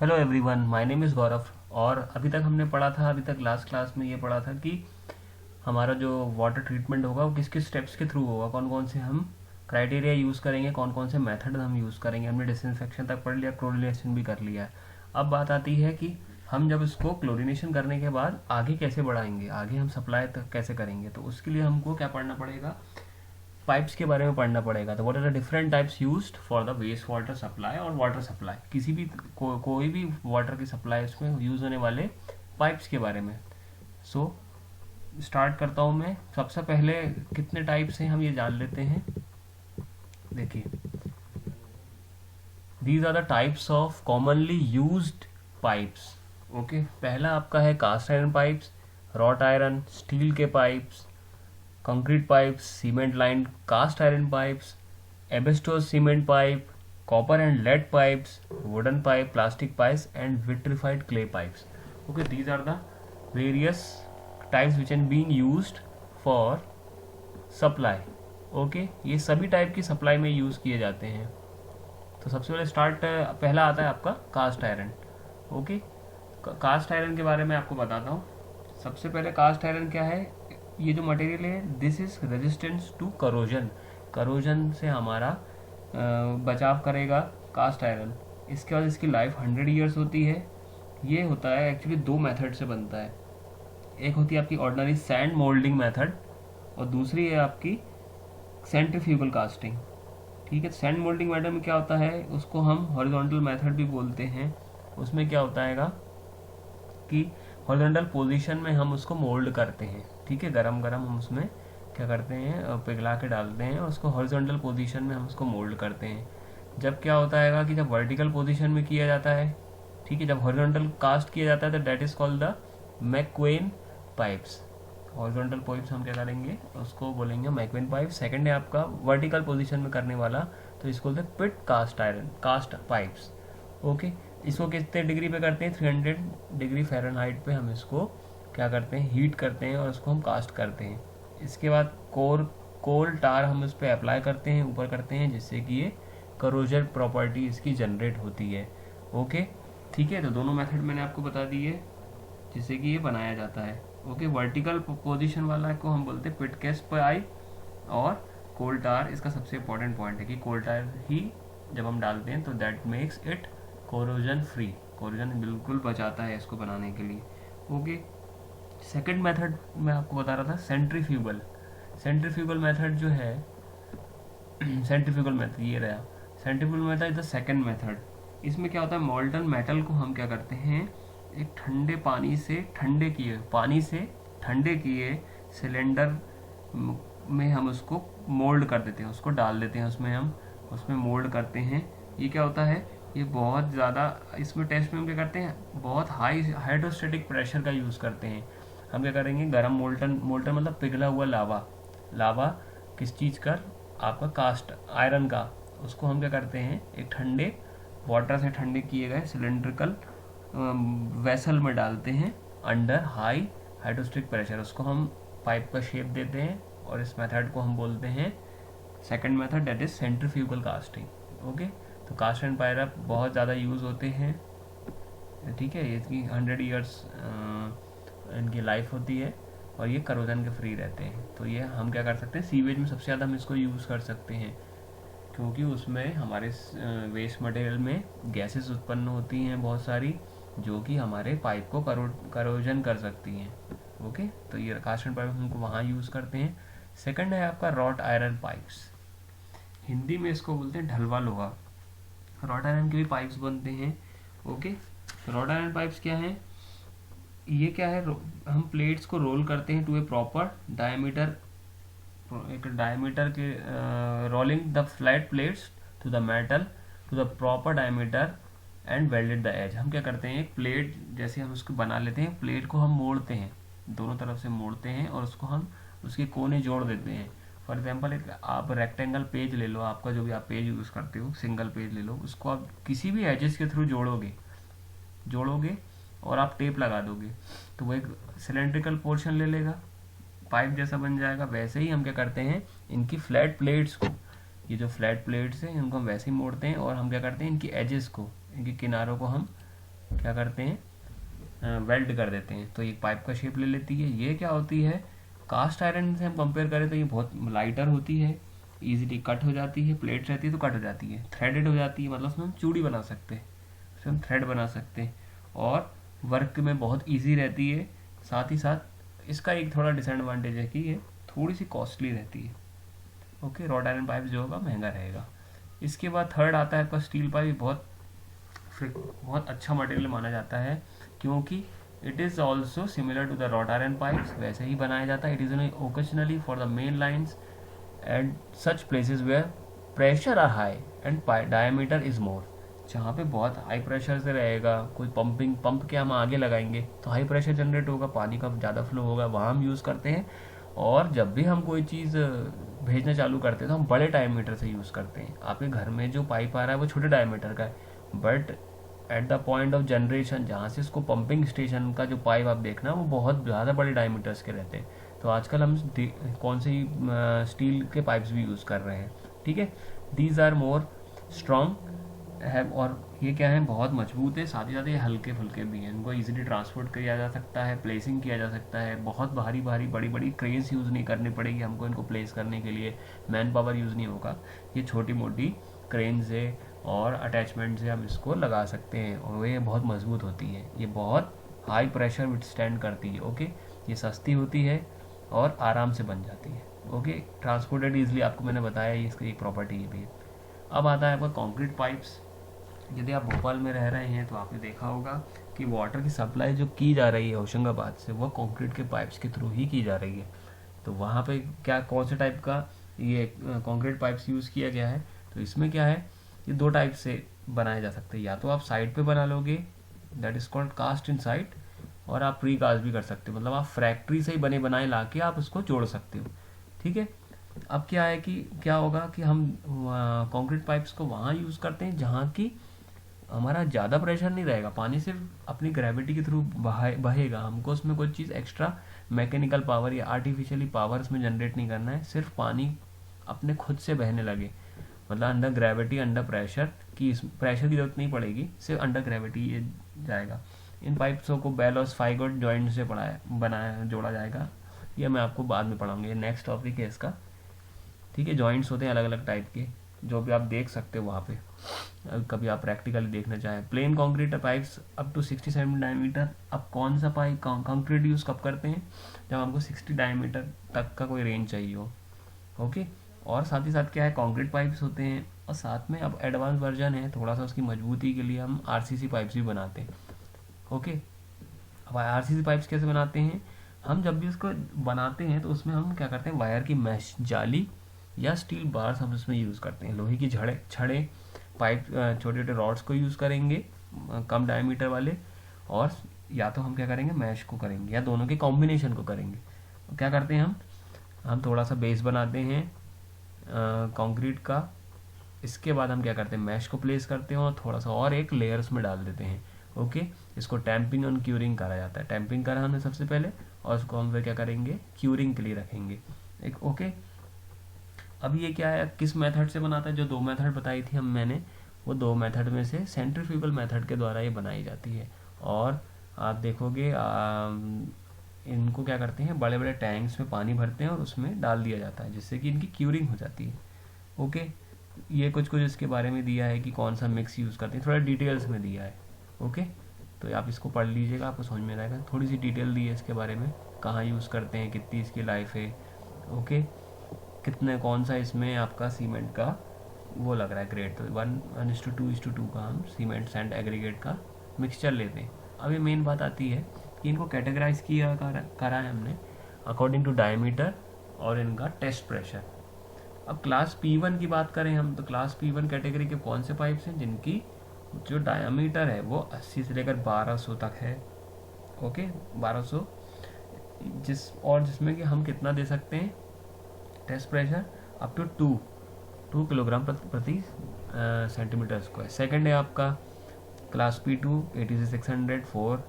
Hello everyone, my name is Gaurav. और अभी तक लास्ट क्लास में ये पढ़ा था कि हमारा जो वाटर ट्रीटमेंट होगा वो किस किस स्टेप्स के थ्रू होगा, कौन कौन से हम क्राइटेरिया यूज़ करेंगे, कौन कौन से मेथड हम यूज़ करेंगे। हमने डिसइंफेक्शन तक पढ़ लिया, क्लोरिनेशन भी कर लिया है। अब बात आती है कि हम जब इसको क्लोरिनेशन करने के बाद आगे कैसे बढ़ाएंगे, आगे हम सप्लाई तक कैसे करेंगे। तो उसके लिए हमको क्या पढ़ना पड़ेगा, पाइप्स के बारे में पढ़ना पड़ेगा। तो what are the different types used for the waste water supply और वाटर सप्लाई, किसी भी कोई भी वाटर की सप्लाई उसमें यूज होने वाले पाइप्स के बारे में। सो स्टार्ट करता हूँ मैं। सबसे पहले कितने टाइप्स हैं हम ये जान लेते हैं। देखिए, these are the types of commonly used pipes. Okay, पहला आपका है cast iron pipes, wrought iron, steel के pipes, concrete pipes, cement line cast iron pipes, asbestos cement pipe, copper and lead pipes, wooden pipe, plastic pipes and vitrified clay pipes. Okay, these are the various types which are being used for supply. Okay, ये सभी type की supply में use किए जाते हैं। तो सबसे पहले पहला आता है आपका cast iron. Okay, cast iron के बारे में आपको बताता हूँ। सबसे पहले कास्ट आयरन क्या है, ये जो मटेरियल है this is resistance to corrosion, corrosion से हमारा बचाव करेगा कास्ट आयरन। इसके बाद इसकी लाइफ 100 ईयर्स होती है। ये होता है एक्चुअली दो मेथड से बनता है। एक होती है आपकी ऑर्डिनरी सैंड मोल्डिंग मेथड और दूसरी है आपकी सेंट्रीफ्यूगल कास्टिंग। ठीक है, सैंड मोल्डिंग मेथड में क्या होता है, उसको हम हॉरिजॉन्टल मेथड भी बोलते हैं। उसमें क्या होता है कि हॉरिजॉन्टल पोजीशन में हम उसको मोल्ड करते हैं। ठीक है, गरम गरम हम उसमें क्या करते हैं, पिघला के डालते हैं और उसको हॉरिजॉन्टल पोजीशन में हम उसको मोल्ड करते हैं। जब क्या होता है कि जब वर्टिकल पोजीशन में किया जाता है, ठीक है, जब हॉरिजॉन्टल कास्ट किया जाता है तो डेट इज कॉल्ड द मैक्वेन पाइप्स। हॉरिजॉन्टल पाइप्स हम क्या करेंगे, उसको बोलेंगे मैक्वेन पाइप। सेकंड है आपका वर्टिकल पोजीशन में करने वाला, तो इसको बोलते हैं pit cast iron cast pipes. Okay, इसको कितने डिग्री पे करते हैं, 300 डिग्री फ़ारेनहाइट पे हम इसको क्या करते हैं, हीट करते हैं और उसको हम कास्ट करते हैं। इसके बाद कोल टार हम इस पर अप्लाई करते हैं, ऊपर करते हैं, जिससे कि ये करोजन प्रॉपर्टी इसकी जनरेट होती है। ओके, ठीक है, तो दोनों मेथड मैंने आपको बता दिए जिससे कि ये बनाया जाता है। ओके, वर्टिकल पोजीशन वाला को हम बोलते हैं पिट कैस्ट पाइप और कोल टार। इसका सबसे इम्पोर्टेंट पॉइंट है कि कोल टार ही जब हम डालते हैं तो that makes it corrosion free, corrosion बिल्कुल बचाता है इसको बनाने के लिए। ओके, सेकंड मेथड मैं आपको बता रहा था सेंट्रीफ्यूगल। सेंट्रीफ्यूगल मेथड जो है सेंट्रीफ्यूगल मेथड ये रहा। Centrifugal method is the second method. इसमें क्या होता है, मोल्टन मेटल को हम क्या करते हैं, एक ठंडे पानी से ठंडे किए सिलेंडर में हम उसको मोल्ड कर देते हैं, उसको डाल देते हैं उसमें मोल्ड करते हैं। ये क्या होता है, ये बहुत ज़्यादा, इसमें टेस्ट में हम क्या करते हैं, बहुत हाई हाइड्रोस्टेटिक प्रेशर का यूज़ करते हैं। हम क्या करेंगे, गरम मोल्टन मोल्टन मतलब पिघला हुआ लावा, लावा किस चीज़ का, आपका कास्ट आयरन का, उसको हम क्या करते हैं, एक ठंडे वाटर से ठंडे किए गए सिलेंड्रिकल वेसल में डालते हैं अंडर हाई हाइड्रोस्टेटिक प्रेशर। उसको हम पाइप का शेप देते हैं और इस मेथड को हम बोलते हैं second method, that is centrifugal casting. Okay, तो कास्ट एंड पायरप बहुत ज़्यादा यूज़ होते हैं। ठीक है, इसकी 100 ईयर्स इनकी लाइफ होती है और ये करोजन के फ्री रहते हैं। तो ये हम क्या कर सकते हैं, सीवेज में सबसे ज़्यादा हम इसको यूज़ कर सकते हैं क्योंकि उसमें हमारे वेस्ट मटेरियल में गैसेस उत्पन्न होती हैं बहुत सारी, जो कि हमारे पाइप को करोजन कर सकती हैं। ओके, तो ये कास्ट एंड पाइप हमको वहाँ यूज़ करते हैं। सेकंड है आपका रॉट आयरन पाइप्स। हिंदी में इसको बोलते हैं ढलवा लोहा। रॉट आयरन के भी पाइप्स बनते हैं। ओके, रॉट आयरन पाइप्स क्या हैं, ये क्या है, हम प्लेट्स को रोल करते हैं टू ए प्रॉपर डायमीटर, एक डायमीटर के rolling the flat plates to the metal to the proper diameter and welded the edge. हम क्या करते हैं, एक प्लेट जैसे हम उसको बना लेते हैं, प्लेट को हम मोड़ते हैं, दोनों तरफ से मोड़ते हैं और उसको हम उसके कोने जोड़ देते हैं। फॉर एग्जांपल, एक आप रेक्टेंगल पेज ले लो, आपका जो भी आप पेज यूज़ करते हो, सिंगल पेज ले लो, उसको आप किसी भी एजेस के थ्रू जोड़ोगे और आप टेप लगा दोगे तो वो एक सिलेंड्रिकल पोर्शन ले लेगा, पाइप जैसा बन जाएगा। वैसे ही हम क्या करते हैं, इनकी फ्लैट प्लेट्स को, ये जो फ्लैट प्लेट्स हैं इनको हम वैसे ही मोड़ते हैं और हम क्या करते हैं, इनकी एजेस को, इनके किनारों को हम क्या करते हैं, वेल्ड कर देते हैं, तो ये पाइप का शेप ले लेती है। ये क्या होती है, कास्ट आयरन से हम कंपेयर करें तो ये बहुत लाइटर होती है, इजीली कट हो जाती है, प्लेट रहती है तो कट हो जाती है, थ्रेडेड हो जाती है, मतलब उसमें हम चूड़ी बना सकते हैं, उसमें हम थ्रेड बना सकते हैं, और वर्क में बहुत ईजी रहती है। साथ ही साथ इसका एक थोड़ा डिसएडवांटेज है कि ये थोड़ी सी कॉस्टली रहती है। ओके, रॉड आयरन पाइप जो होगा महंगा रहेगा। इसके बाद थर्ड आता है आपका स्टील पाइप। बहुत अच्छा मटेरियल माना जाता है, क्योंकि it is also similar to the wrought iron pipes, वैसे ही बनाया जाता है। It is occasionally for the main lines and such places where pressure are high and diameter is more. जहाँ पे बहुत हाई प्रेशर से रहेगा, कोई पंप के हम आगे लगाएंगे तो हाई प्रेशर जनरेट होगा, पानी का ज़्यादा फ्लो होगा, वहाँ हम यूज़ करते हैं। और जब भी हम कोई चीज़ भेजना चालू करते हैं तो हम बड़े डायमीटर से यूज़ करते हैं। आपके घर में जो पाइप आ रहा है वो छोटे डायमीटर का है, but at the point of generation जहाँ से इसको पंपिंग स्टेशन का जो पाइप आप देखना वो बहुत ज़्यादा बड़े डायमीटर्स के रहते हैं। तो आजकल हम कौन से स्टील के पाइप्स भी यूज़ कर रहे हैं, ठीक है। दीज आर मोर स्ट्रॉन्ग है, और ये क्या है, बहुत मजबूत है, साथ ही साथ ये हल्के फुल्के भी हैं, इनको इजीली ट्रांसपोर्ट किया जा सकता है, प्लेसिंग किया जा सकता है, बहुत भारी भारी बड़ी बड़ी क्रेन्स यूज़ नहीं करनी पड़ेगी हमको इनको प्लेस करने के लिए, मैन पावर यूज़ नहीं होगा। ये छोटी मोटी क्रेन से और अटैचमेंट से हम इसको लगा सकते हैं, और ये बहुत मजबूत होती है, ये बहुत हाई प्रेशर विथस्टैंड करती है। ओके, ये सस्ती होती है और आराम से बन जाती है। ओके, ट्रांसपोर्टेड ईजिली, आपको मैंने बताया इसकी एक प्रॉपर्टी ये भी है। अब आता है आपका कंक्रीट पाइप्स। यदि आप भोपाल में रह रहे हैं तो आपने देखा होगा कि वाटर की सप्लाई जो की जा रही है होशंगाबाद से, वो कंक्रीट के पाइप्स के थ्रू ही की जा रही है। तो वहाँ पे क्या, कौन से टाइप का ये कंक्रीट पाइप्स यूज़ किया गया है, तो इसमें क्या है, ये दो टाइप से बनाए जा सकते हैं। या तो आप साइड पे बना लोगे, that is called cast in side, और आप प्री कास्ट भी कर सकते हो, मतलब आप फैक्ट्री से ही बने बनाए ला के आप उसको जोड़ सकते हो, ठीक है। अब क्या है कि क्या होगा कि हम कंक्रीट पाइप्स को वहाँ यूज़ करते हैं जहाँ की हमारा ज़्यादा प्रेशर नहीं रहेगा, पानी सिर्फ अपनी ग्रेविटी के थ्रू बहेगा, हमको उसमें कोई चीज़ एक्स्ट्रा मैकेनिकल पावर या आर्टिफिशियली पावर इसमें जनरेट नहीं करना है, सिर्फ पानी अपने खुद से बहने लगे, मतलब अंडर ग्रेविटी अंडर प्रेशर की, प्रेशर की जरूरत नहीं पड़ेगी, सिर्फ अंडर ग्रेविटी ये जाएगा। इन पाइप्सों को बेल और स्फाइगोट जॉइंट से जोड़ा जाएगा, ये मैं आपको बाद में पढ़ाऊंगा, ये नेक्स्ट टॉपिक है इसका, ठीक है। जॉइंट्स होते हैं अलग अलग टाइप के, जो भी आप देख सकते हो वहाँ पे, कभी आप प्रैक्टिकली देखना चाहें। Plain concrete pipes up to 60 centimetre diameter. अब कौन सा पाइप कंक्रीट यूज़ कब करते हैं, जब हमको 60 डायमीटर तक का कोई रेंज चाहिए हो। ओके, और साथ ही साथ क्या है, कंक्रीट पाइप्स होते हैं, और साथ में अब एडवांस वर्जन है थोड़ा सा, उसकी मजबूती के लिए हम आरसीसी पाइप्स भी बनाते हैं। ओके, अब आरसीसी पाइप्स कैसे बनाते हैं, हम जब भी उसको बनाते हैं तो उसमें हम क्या करते हैं, वायर की मैश जाली या स्टील बार्स हम उसमें यूज़ करते हैं, लोहे की छड़े पाइप, छोटे छोटे रॉड्स को यूज़ करेंगे कम डायमीटर वाले, और या तो हम क्या करेंगे, मैश को करेंगे, या दोनों के कॉम्बिनेशन को करेंगे। क्या करते हैं हम थोड़ा सा बेस बनाते हैं कंक्रीट का, इसके बाद हम क्या करते हैं, मैश को प्लेस करते हैं और थोड़ा सा और एक लेयर्स में डाल देते हैं। ओके, इसको टैंपिंग और क्यूरिंग करा जाता है। टैंपिंग करा हमने सबसे पहले, और उसको हम फिर क्या करेंगे, क्यूरिंग के लिए रखेंगे एक। ओके, अब ये क्या है, किस मेथड से बनाता है, जो दो मेथड बताई थी मैंने, वो दो मेथड में से सेंट्रीफ्यूगल मेथड के द्वारा ये बनाई जाती है। और आप देखोगे इनको क्या करते हैं, बड़े बड़े टैंक्स में पानी भरते हैं और उसमें डाल दिया जाता है, जिससे कि इनकी क्यूरिंग हो जाती है। ओके, ये कुछ इसके बारे में दिया है कि कौन सा मिक्स यूज़ करते हैं, थोड़ा डिटेल्स में दिया है। ओके, तो आप इसको पढ़ लीजिएगा, आपको समझ में आएगा, थोड़ी सी डिटेल दी है इसके बारे में, कहाँ यूज़ करते हैं, कितनी इसकी लाइफ है। ओके, कितने कौन सा इसमें आपका सीमेंट का वो लग रहा है ग्रेड, तो 1:2:2 का हम सीमेंट सैंड एग्रीगेट का मिक्सचर लेते हैं। अब ये मेन बात आती है कि इनको कैटेगराइज करा है हमने अकॉर्डिंग टू डायमीटर और इनका टेस्ट प्रेशर। अब क्लास P1 की बात करें हम, तो क्लास P1 कैटेगरी के कौन से पाइप्स हैं, जिनकी जो डायमीटर है वो 80 से लेकर 1200 तक है। ओके, 1200, जिसमें कि हम कितना दे सकते हैं, test pressure up to 2 kilogram प्रति सेंटीमीटर स्क्वायर। सेकंड है आपका क्लास P2 80 से 600 4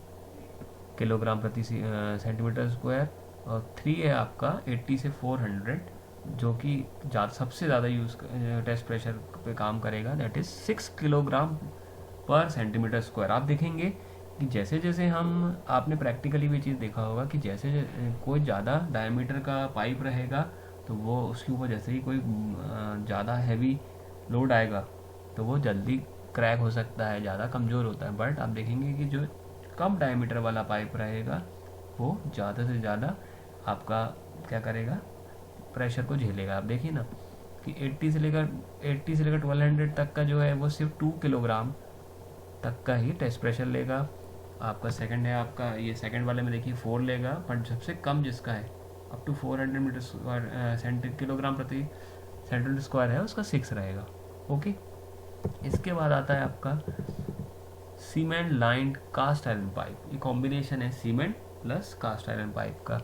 किलोग्राम प्रति सेंटीमीटर स्क्वायर। और 3 है आपका 80 से 400, जो कि सबसे ज़्यादा यूज़ टेस्ट प्रेशर पे काम करेगा, that is 6 kilogram per centimetre square. आप देखेंगे कि जैसे जैसे हम, आपने प्रैक्टिकली भी चीज़ देखा होगा कि जैसे कोई ज़्यादा डायमीटर का पाइप रहेगा तो वो उसके ऊपर जैसे ही कोई ज़्यादा हैवी लोड आएगा तो वो जल्दी क्रैक हो सकता है, ज़्यादा कमज़ोर होता है। बट आप देखेंगे कि जो कम डायमीटर वाला पाइप रहेगा वो ज़्यादा से ज़्यादा आपका क्या करेगा, प्रेशर को झेलेगा। आप देखिए ना कि 80 से लेकर 1200 तक का जो है वो सिर्फ 2 किलोग्राम तक का ही टेस्ट प्रेशर लेगा। आपका सेकंड है, आपका ये सेकंड वाले में देखिए 4 लेगा, बट सबसे कम जिसका है up to 400 metre square kilogram प्रति सेंटीमीटर स्क्वायर है उसका 6 रहेगा। ओके, इसके बाद आता है आपका cement lined cast iron pipe. ये कॉम्बिनेशन है cement plus cast iron pipe का।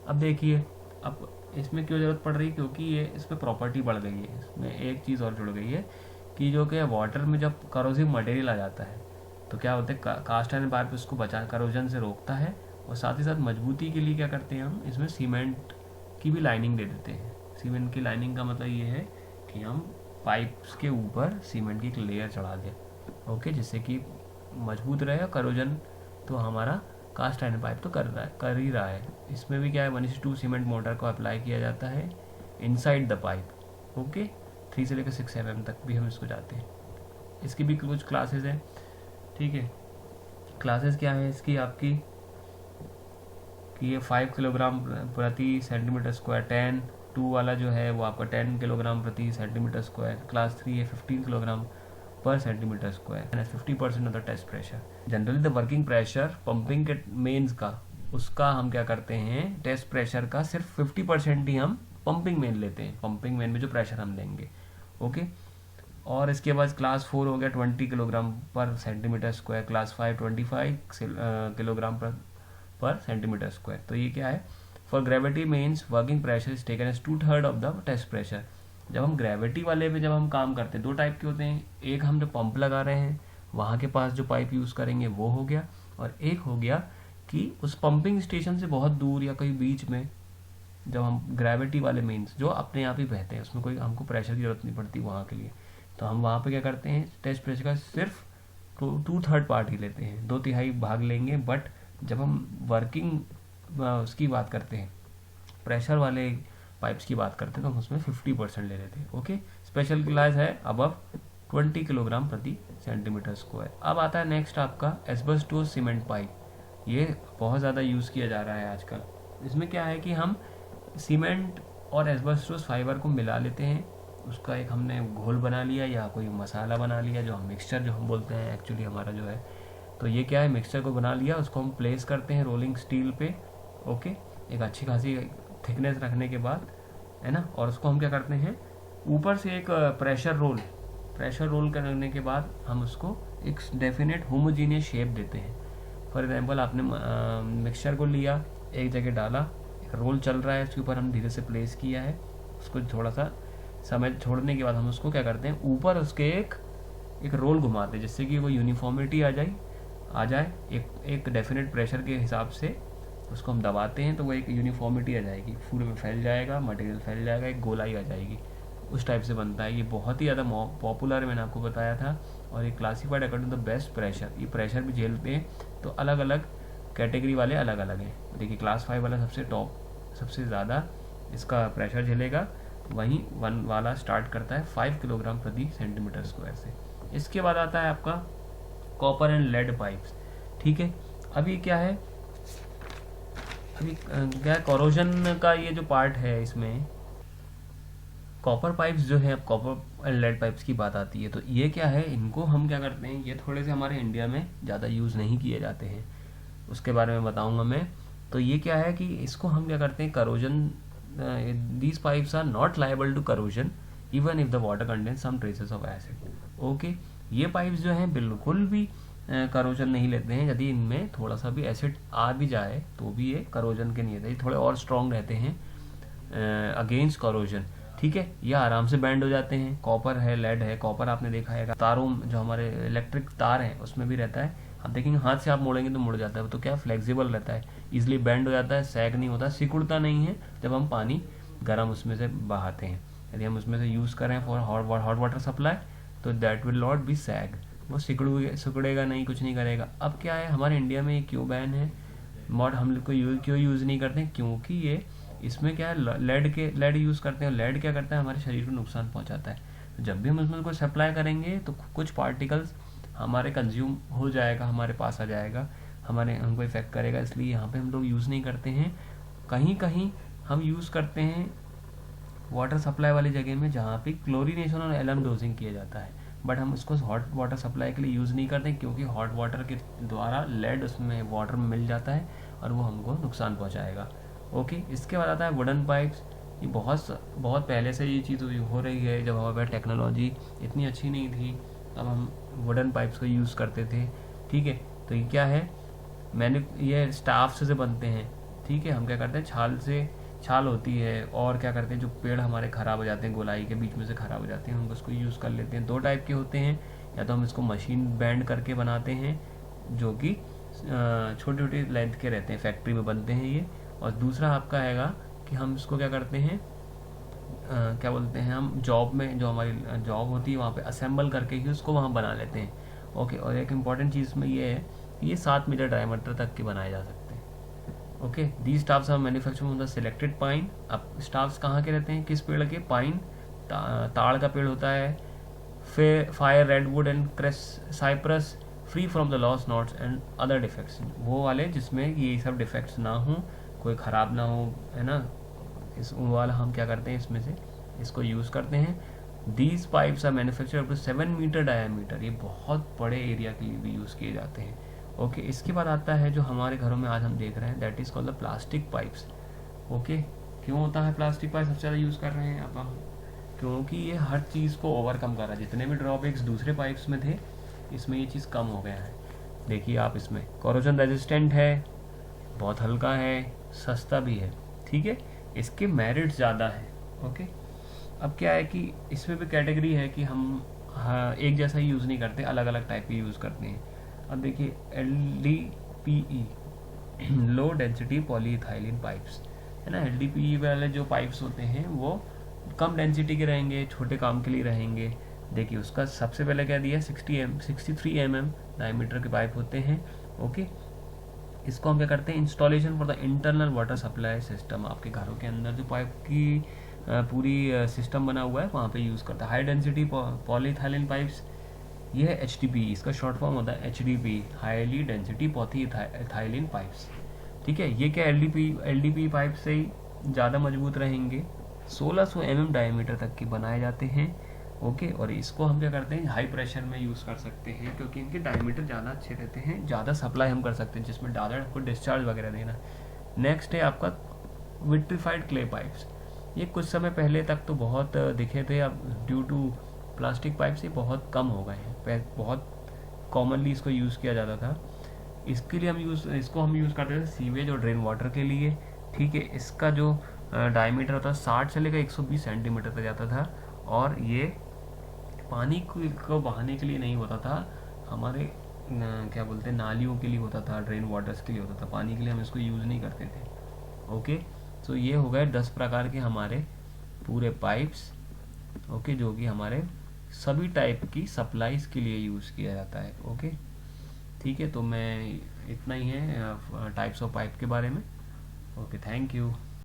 अब देखिए, अब इसमें क्यों ज़रूरत पड़ रही है, क्योंकि ये इसमें प्रॉपर्टी बढ़ गई है। इसमें एक चीज़ और जुड़ गई है कि जो कि वाटर में जब करोसिव मटेरियल आ जाता है तो क्या होता है, कास्ट आयरन पाइप उसको बचा करोजन से रोकता है, और साथ ही साथ मजबूती के लिए क्या करते हैं हम इसमें सीमेंट की भी लाइनिंग दे देते हैं। सीमेंट की लाइनिंग का मतलब ये है कि हम पाइप्स के ऊपर सीमेंट की एक लेयर चढ़ा दें, ओके, जिससे कि मजबूत रहे। करोजन तो हमारा कास्ट आयरन पाइप तो कर ही रहा है। इसमें भी क्या है, 1:2 सीमेंट मोटर को अप्लाई किया जाता है इनसाइड द पाइप। ओके, 3 से लेकर 6 mm तक भी हम इसको जाते हैं। इसकी भी कुछ क्लासेस हैं, ठीक है। क्लासेस क्या है इसकी आपकी कि ये 5 किलोग्राम प्रति सेंटीमीटर स्क्वायर, 2 वाला जो है वो आपका 10 किलोग्राम प्रति सेंटीमीटर स्क्वायर। क्लास 3 है 15 kilogram per centimetre square, 50% of the test pressure. Generally the working pressure pumping के मेन्स का, उसका हम क्या करते हैं, टेस्ट प्रेशर का सिर्फ 50% ही हम पंपिंग मेन लेते हैं। पंपिंग मेन में जो प्रेशर हम देंगे, ओके। और इसके बाद क्लास 4 हो गया 20 kilogram per centimetre square. Class 5 25 kilogram per centimetre square. तो ये क्या है, for gravity mains working pressure is taken as 2/3 of the test pressure. जब हम ग्रेविटी वाले पे जब हम काम करते हैं, 2 टाइप के होते हैं। एक हम जो पंप लगा रहे हैं वहाँ के पास जो पाइप यूज़ करेंगे वो हो गया, और एक हो गया कि उस पंपिंग स्टेशन से बहुत दूर या कहीं बीच में जब हम ग्रेविटी वाले मेन्स जो अपने आप ही बहते हैं, उसमें कोई हमको प्रेशर की जरूरत नहीं पड़ती वहाँ के लिए, तो हम वहाँ पे क्या करते हैं, टेस्ट प्रेशर का सिर्फ 2/3 पार्ट ही लेते हैं, 2/3 भाग लेंगे। बट जब हम वर्किंग उसकी बात करते हैं, प्रेशर वाले पाइप्स की बात करते हैं, तो हम उसमें 50% ले लेते हैं। ओके, स्पेशल क्लास है अबव 20 किलोग्राम प्रति सेंटीमीटर स्क्वायर। अब आता है नेक्स्ट आपका एस्बेस्टोस सीमेंट पाइप। ये बहुत ज़्यादा यूज़ किया जा रहा है आजकल। इसमें क्या है कि हम सीमेंट और एस्बेस्टोस फाइबर को मिला लेते हैं, उसका एक हमने घोल बना लिया या कोई मसाला बना लिया, जो हम मिक्सचर जो हम बोलते हैं एक्चुअली हमारा जो है। तो ये क्या है, मिक्सचर को बना लिया, उसको हम प्लेस करते हैं रोलिंग स्टील पे, ओके, एक अच्छी खासी थिकनेस रखने के बाद, है ना। और उसको हम क्या करते हैं, ऊपर से एक प्रेशर रोल करने के बाद हम उसको एक डेफिनेट होमोजीनियस शेप देते हैं। फॉर एग्जांपल आपने मिक्सचर को लिया, एक जगह डाला, एक रोल चल रहा है, उसके ऊपर हम धीरे से प्लेस किया है, उसको थोड़ा सा समय छोड़ने के बाद हम उसको क्या करते हैं, ऊपर उसके एक रोल घुमाते हैं, जिससे कि वो यूनिफॉर्मिटी आ जाए एक डेफिनेट प्रेशर के हिसाब से उसको हम दबाते हैं तो वो एक यूनिफॉर्मिटी आ जाएगी, पूरे में फैल जाएगा, मटेरियल फैल जाएगा, एक गोलाई आ जाएगी, उस टाइप से बनता है। ये बहुत ही ज़्यादा पॉपुलर है, मैंने आपको बताया था। और ये classified according to the best pressure, ये प्रेशर भी झेलते हैं, तो अलग अलग कैटेगरी वाले अलग अलग हैं। देखिए क्लास 5 वाला सबसे टॉप, सबसे ज़्यादा इसका प्रेशर झेलेगा, वहीं 1 वाला स्टार्ट करता है 5 किलोग्राम प्रति सेंटीमीटर स्क्वायर से। इसके बाद आता है आपका कॉपर एंड लेड पाइप्स, ठीक है। अभी क्या है, कोरोजन का ये जो पार्ट है, इसमें कॉपर पाइप्स जो है, अब कॉपर एंड लेड पाइप्स की बात आती है, तो ये क्या है, इनको हम क्या करते हैं, ये थोड़े से हमारे इंडिया में ज़्यादा यूज़ नहीं किए जाते हैं, उसके बारे में बताऊंगा मैं। तो ये क्या है कि इसको हम क्या करते हैं, corrosion, these pipes are not liable to corrosion even if the water contain some traces of acid. Okay, ये पाइप्स जो हैं बिल्कुल भी करोजन नहीं लेते हैं। यदि इनमें थोड़ा सा भी एसिड आ भी जाए तो भी ये करोजन के नहीं रहते, थोड़े और स्ट्रॉन्ग रहते हैं अगेंस्ट करोजन, ठीक है। ये आराम से बैंड हो जाते हैं। कॉपर है, लेड है, कॉपर आपने देखा है तारों, जो हमारे इलेक्ट्रिक तार हैं उसमें भी रहता है, आप देखेंगे हाथ से आप मोड़ेंगे तो मुड़ जाता है, तो क्या फ्लेक्सिबल रहता है, इजिली बैंड हो जाता है, सैग नहीं होता, सिकुड़ता नहीं है जब हम पानी गर्म उसमें से बहाते हैं। यदि हम उसमें से यूज़ करें फॉर हॉट वाटर सप्लाई तो दैट विल नॉट बी सैग, वो सिकुड़ेगा नहीं, कुछ नहीं करेगा। अब क्या है, हमारे इंडिया में ये क्यों बैन है, मॉड हम लोग को क्यों यूज़ नहीं करते हैं, क्योंकि ये इसमें क्या है, लेड यूज़ करते हैं। लेड क्या करता है, हमारे शरीर को नुकसान पहुंचाता है। तो जब भी हम उसमें कोई सप्लाई करेंगे तो कुछ पार्टिकल्स हमारे कंज्यूम हो जाएगा, हमारे पास आ जाएगा, हमको इफेक्ट करेगा। इसलिए यहाँ पे हम लोग यूज़ नहीं करते हैं। कहीं कहीं हम यूज़ करते हैं वाटर सप्लाई वाली जगह में, जहाँ पे क्लोरीनेशन और एलम डोजिंग किया जाता है, बट हम उसको हॉट वाटर सप्लाई के लिए यूज़ नहीं करते, क्योंकि हॉट वाटर के द्वारा लेड उसमें वाटर में मिल जाता है और वो हमको नुकसान पहुंचाएगा। ओके, इसके बाद आता है वुडन पाइप्स। ये बहुत पहले से ये चीज़ हो रही है। जब हमारे पास टेक्नोलॉजी इतनी अच्छी नहीं थी तब हम वुडन पाइप्स को यूज़ करते थे। ठीक है, तो ये क्या है, ये स्टाफ से बनते हैं। ठीक है, हम क्या करते हैं, छाल होती है, और क्या करते हैं, जो पेड़ हमारे ख़राब हो जाते हैं, गोलाई के बीच में से ख़राब हो जाते हैं, हम उसको यूज़ कर लेते हैं। 2 टाइप के होते हैं, या तो हम इसको मशीन बेंड करके बनाते हैं, जो कि छोटी छोटी लेंथ के रहते हैं, फैक्ट्री में बनते हैं ये। और दूसरा आपका हैगा कि हम इसको क्या करते हैं, क्या बोलते हैं, हम जॉब में, जो हमारी जॉब होती है वहाँ पे असेंबल करके ही उसको वहाँ बना लेते हैं। ओके, और एक इम्पॉर्टेंट चीज़ में ये है कि ये 7 मीटर डायमीटर तक के बनाए जा सकते हैं। Okay, these staffs are manufacture from the selected pine. अब स्टाफ्स कहाँ के रहते हैं, किस पेड़ के, पाइन, ताड़ का पेड़ होता है, फिर fir, redwood and cress cypress, free from the loose knots and other defects. वो वाले जिसमें ये सब डिफेक्ट्स ना हो, कोई ख़राब ना हो, है ना, इस वाला हम क्या करते हैं, इसमें से इसको यूज़ करते हैं। These pipes are manufacture up to 7 metre diameter. ये बहुत बड़े एरिया के लिए भी यूज़ किए जाते हैं। ओके, इसके बाद आता है जो हमारे घरों में आज हम देख रहे हैं, that is called the plastic pipes. Okay, क्यों होता है प्लास्टिक पाइप सबसे ज़्यादा यूज़ कर रहे हैं अब हम, क्योंकि ये हर चीज़ को ओवरकम कर रहा है। जितने भी ड्रॉबैक्स दूसरे पाइप्स में थे, इसमें ये चीज़ कम हो गया है। देखिए आप, इसमें कोरोजन रेजिस्टेंट है, बहुत हल्का है, सस्ता भी है। ठीक है, इसके मेरिट्स ज़्यादा है। ओके, अब क्या है कि इसमें भी कैटेगरी है कि हम एक जैसा ही यूज़ नहीं करते, अलग अलग टाइप की यूज़ करते हैं। अब देखिए LDPE, low density polyethylene pipes, है ना। LDPE वाले जो पाइप्स होते हैं वो कम डेंसिटी के रहेंगे, छोटे काम के लिए रहेंगे। देखिए उसका सबसे पहले क्या दिया, 63 mm डायमीटर के पाइप होते हैं। ओके, इसको हम क्या करते हैं, installation for the internal water supply system. आपके घरों के अंदर जो पाइप की पूरी सिस्टम बना हुआ है वहाँ पे यूज़ करता है। हाई डेंसिटी पॉलीइथाइलिन पाइप्स, ये है HDPE, इसका शॉर्ट फॉर्म होता है HDPE, highly density polyethylene pipes. ठीक है, ये क्या LDPE पाइप से ही ज़्यादा मजबूत रहेंगे, 1600 mm डायमीटर तक के बनाए जाते हैं। ओके, और इसको हम क्या करते हैं, हाई प्रेशर में यूज़ कर सकते हैं, क्योंकि इनके डायमीटर ज़्यादा अच्छे रहते हैं, ज़्यादा सप्लाई हम कर सकते हैं, जिसमें ज़्यादा आपको डिस्चार्ज वगैरह देना। नेक्स्ट है आपका विट्रीफाइड क्ले पाइप्स। ये कुछ समय पहले तक तो बहुत दिखे थे, अब ड्यू टू प्लास्टिक पाइप से बहुत कम हो गए हैं। बहुत कॉमनली इसको यूज़ किया जाता था। इसके लिए इसको हम यूज़ करते थे सीवेज और ड्रेन वाटर के लिए। ठीक है, इसका जो डायमीटर होता है 60 से लेकर 120 सेंटीमीटर तक जाता था, और ये पानी को बहाने के लिए नहीं होता था, हमारे क्या बोलते हैं, नालियों के लिए होता था, ड्रेन वाटर्स के लिए होता था। पानी के लिए हम इसको यूज़ नहीं करते थे। ओके, तो ये हो गए 10 प्रकार के हमारे पूरे पाइप्स। ओके, जो कि हमारे सभी टाइप की सप्लाईज के लिए यूज़ किया जाता है। ओके, ठीक है, तो मैं इतना ही है टाइप्स ऑफ पाइप के बारे में। Okay, thank you.